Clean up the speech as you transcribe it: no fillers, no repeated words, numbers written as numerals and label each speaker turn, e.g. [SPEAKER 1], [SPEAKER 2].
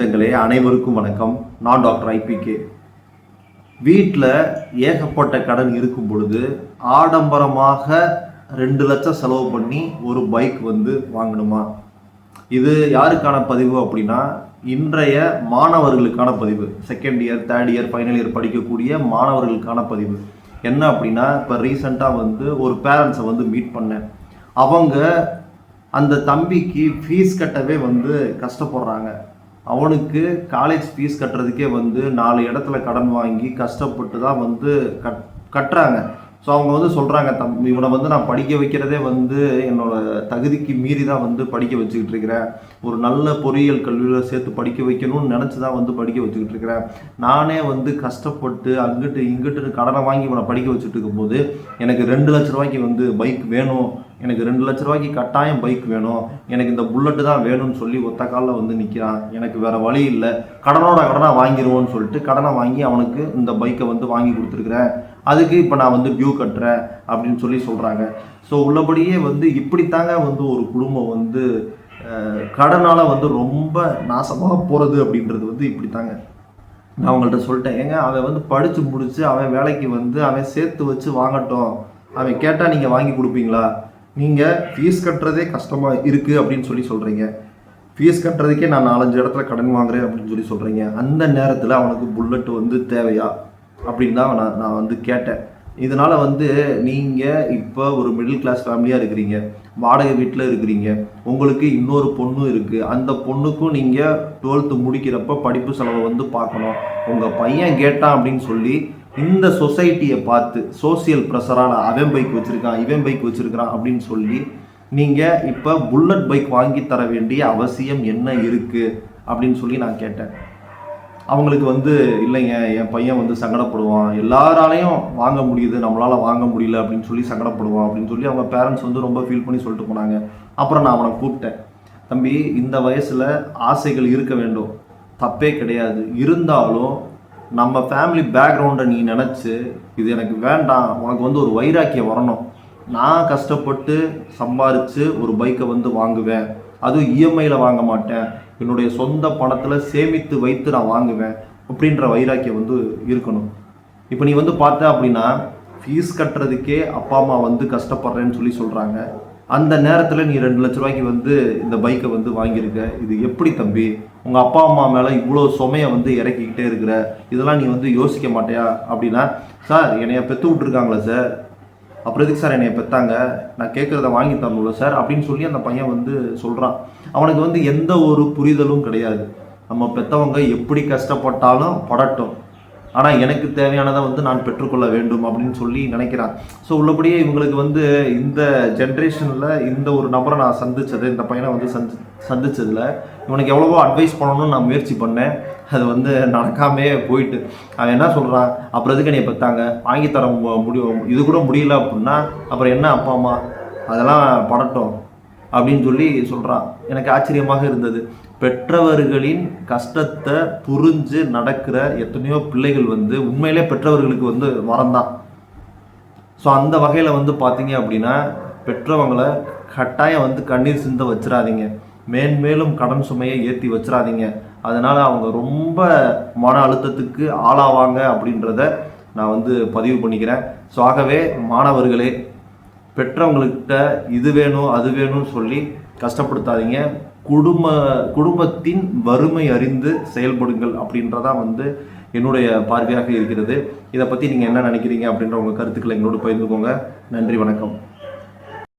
[SPEAKER 1] அனைவருக்கும் வணக்கம். நான் டாக்டர் ஐபிகே. வீட்டில் ஏகப்பட்ட கடன் இருக்கும் பொழுது ஆடம்பரமாக 2 லட்சம் செலவு பண்ணி ஒரு பைக் வாங்கணுமா? இது யாருக்கான பதிவு அப்படின்னா, இன்றைய மாணவர்களுக்கான பதிவு. Second year, third year, final year படிக்கக்கூடிய மாணவர்களுக்கான பதிவு. என்ன அப்படின்னா, இப்போ ரீசெண்டாக ஒரு பேரண்ட்ஸை மீட் பண்ணேன். அவங்க அந்த தம்பிக்கு ஃபீஸ் கட்டவே கஷ்டப்படுறாங்க. அவனுக்கு காலேஜ் ஃபீஸ் கட்டுறதுக்கே 4 இடத்துல கடன் வாங்கி கஷ்டப்பட்டு தான் கட்டுறாங்க. ஸோ அவங்க சொல்கிறாங்க, இவனை நான் படிக்க வைக்கிறதே என்னோட தகுதிக்கு மீறி தான் படிக்க வச்சுக்கிட்டு இருக்கிறேன். ஒரு நல்ல பொறியியல் கல்வியில் சேர்த்து படிக்க வைக்கணும்னு நினச்சி தான் படிக்க வச்சுக்கிட்டு இருக்கிறேன். நானே கஷ்டப்பட்டு அங்கிட்டு இங்கிட்டு கடனை வாங்கி இவனை படிக்க வச்சுட்டு இருக்கும்போது எனக்கு 2 லட்ச ரூபாய்க்கு பைக் வேணும், எனக்கு 2 லட்ச ரூபாய்க்கு கட்டாயம் பைக் வேணும், எனக்கு இந்த புல்லட்டு தான் வேணும்னு சொல்லி ஒத்த காலில் நிற்கிறான். எனக்கு வேறு வழி இல்லை, கடனாக வாங்கிடுவோன்னு சொல்லிட்டு கடனை வாங்கி அவனுக்கு இந்த பைக்கை வாங்கி கொடுத்துருக்குறேன். அதுக்கு இப்போ நான் டியூ கட்டுறேன் அப்படின்னு சொல்லி சொல்கிறாங்க. ஸோ உள்ளபடியே இப்படித்தாங்க ஒரு குடும்பம் கடனால் ரொம்ப நாசமாக போகிறது அப்படின்றது இப்படித்தாங்க. நான் அவங்கள்ட்ட சொல்லிட்டேன், ஏங்க அவன் படித்து முடித்து அவன் வேலைக்கு அவன் சேர்த்து வச்சு வாங்கட்டும், அவன் கேட்டால் நீங்கள் வாங்கி கொடுப்பீங்களா? நீங்கள் ஃபீஸ் கட்டுறதே கஷ்டமாக இருக்குது அப்படின்னு சொல்லி சொல்கிறீங்க, ஃபீஸ் கட்டுறதுக்கே நான் 4-5 இடத்துல கடன் வாங்குறேன் அப்படின்னு சொல்லி சொல்கிறீங்க. அந்த நேரத்தில் அவனுக்கு புல்லட்டு தேவையா அப்படின்னு தான் நான் கேட்டேன். இதனால் நீங்கள் இப்போ ஒரு மிடில் கிளாஸ் ஃபேமிலியாக இருக்கிறீங்க, வாடகை வீட்டில் இருக்கிறீங்க, உங்களுக்கு இன்னொரு பொண்ணு இருக்குது. அந்த பொண்ணுக்கும் நீங்கள் 12th முடிக்கிறப்ப படிப்பு செலவை பார்க்கணும். உங்கள் பையன் கேட்டான் அப்படின்னு சொல்லி இந்த சொசைட்டியை பார்த்து சோசியல் ப்ரெஷரால் அவன் பைக் வச்சுருக்கான், இவன் பைக் வச்சுருக்கிறான் அப்படின்னு சொல்லி நீங்கள் இப்போ புல்லட் பைக் வாங்கி தர வேண்டிய அவசியம் என்ன இருக்குது அப்படின்னு சொல்லி நான் கேட்டேன். அவங்களுக்கு இல்லைங்க, என் பையன் சங்கடப்படுவான், எல்லாராலையும் வாங்க முடியுது, நம்மளால் வாங்க முடியல அப்படின்னு சொல்லி சங்கடப்படுவான் அப்படின்னு சொல்லி அவங்க பேரண்ட்ஸ் ரொம்ப ஃபீல் பண்ணி சொல்லிட்டு போனாங்க. அப்புறம் நான் அவனை கூப்பிட்டேன், தம்பி இந்த வயசில் ஆசைகள் இருக்க வேண்டும், தப்பே கிடையாது. இருந்தாலும் நம்ம ஃபேமிலி பேக்ரவுண்டை நீ நினச்சி இது எனக்கு வேண்டாம், உனக்கு ஒரு வைராக்கியம் வரணும். நான் கஷ்டப்பட்டு சம்பாரித்து ஒரு பைக்கை வாங்குவேன், அதுவும் இஎம்ஐயில் வாங்க மாட்டேன், என்னுடைய சொந்த பணத்தில் சேமித்து வைத்து நான் வாங்குவேன் அப்படின்ற வைராக்கியம் இருக்கணும். இப்போ நீ பார்த்த அப்படின்னா ஃபீஸ் கட்டுறதுக்கே அப்பா அம்மா கஷ்டப்படுறேன்னு சொல்லி சொல்கிறாங்க. அந்த நேரத்தில் நீ 2 லட்ச ரூபாய்க்கு இந்த பைக்கை வாங்கியிருக்க. இது எப்படி தம்பி? உங்கள் அப்பா அம்மா மேலே இவ்வளோ சுமையை இறக்கிக்கிட்டே இருக்கிற, இதெல்லாம் நீ யோசிக்க மாட்டியா அப்படின்னா, சார் என்னைய பெற்று விட்ருக்காங்களே சார், அப்புறம் எதுக்கு சார் என்னைய பெற்றாங்க, நான் கேட்குறத வாங்கி தரணும்ல சார் அப்படின்னு சொல்லி அந்த பையன் சொல்கிறான். அவனுக்கு எந்த ஒரு புரிதலும் கிடையாது. நம்ம பெற்றவங்க எப்படி கஷ்டப்பட்டாலும் படட்டும், ஆனால் எனக்கு தேவையானதை நான் பெற்றுக்கொள்ள வேண்டும் அப்படின்னு சொல்லி நினைக்கிறான். ஸோ உள்ளபடியே இவங்களுக்கு இந்த ஜென்ரேஷனில் இந்த ஒரு நபரை நான் சந்தித்தது, இந்த பையனை சந்தித்ததில் இவனுக்கு எவ்வளவோ அட்வைஸ் பண்ணணும்னு நான் முயற்சி பண்ணேன். அது நடக்காமே போயிட்டு. அவன் என்ன சொல்கிறான், அப்புறம் எதுக்கு என்னை பெற்றாங்க, வாங்கி தர முடியும், இது கூட முடியல அப்படின்னா அப்புறம் என்ன அப்பா அம்மா, அதெல்லாம் படட்டும் அப்படின்னு சொல்லி சொல்கிறான். எனக்கு ஆச்சரியமாக இருந்தது. பெற்றவர்களின் கஷ்டத்தை புரிஞ்சு நடக்கிற எத்தனையோ பிள்ளைகள் உண்மையிலே பெற்றவர்களுக்கு வரந்தான். ஸோ அந்த வகையில் பார்த்தீங்க அப்படின்னா பெற்றவங்களை கட்டாயம் கண்ணீர் சிந்த வச்சிடாதீங்க, மேன்மேலும் கடன் சுமையை ஏற்றி வச்சிடாதீங்க. அதனால் அவங்க ரொம்ப மன அழுத்தத்துக்கு ஆளாவாங்க அப்படின்றத நான் பதிவு பண்ணிக்கிறேன். ஸோ ஆகவே மாணவர்களே, பெற்றவங்கள்கிட்ட இது வேணும் அது வேணும்னு சொல்லி கஷ்டப்படுத்தாதீங்க. குடும்பத்தின் வறுமை அறிந்து செயல்படுங்கள் அப்படின்றதான் என்னுடைய பார்வையாக இருக்கிறது. இதை பற்றி நீங்கள் என்ன நினைக்கிறீங்க அப்படின்ற உங்கள் கருத்துக்களை எங்களோடு பகிர்ந்துக்கோங்க. நன்றி, வணக்கம்.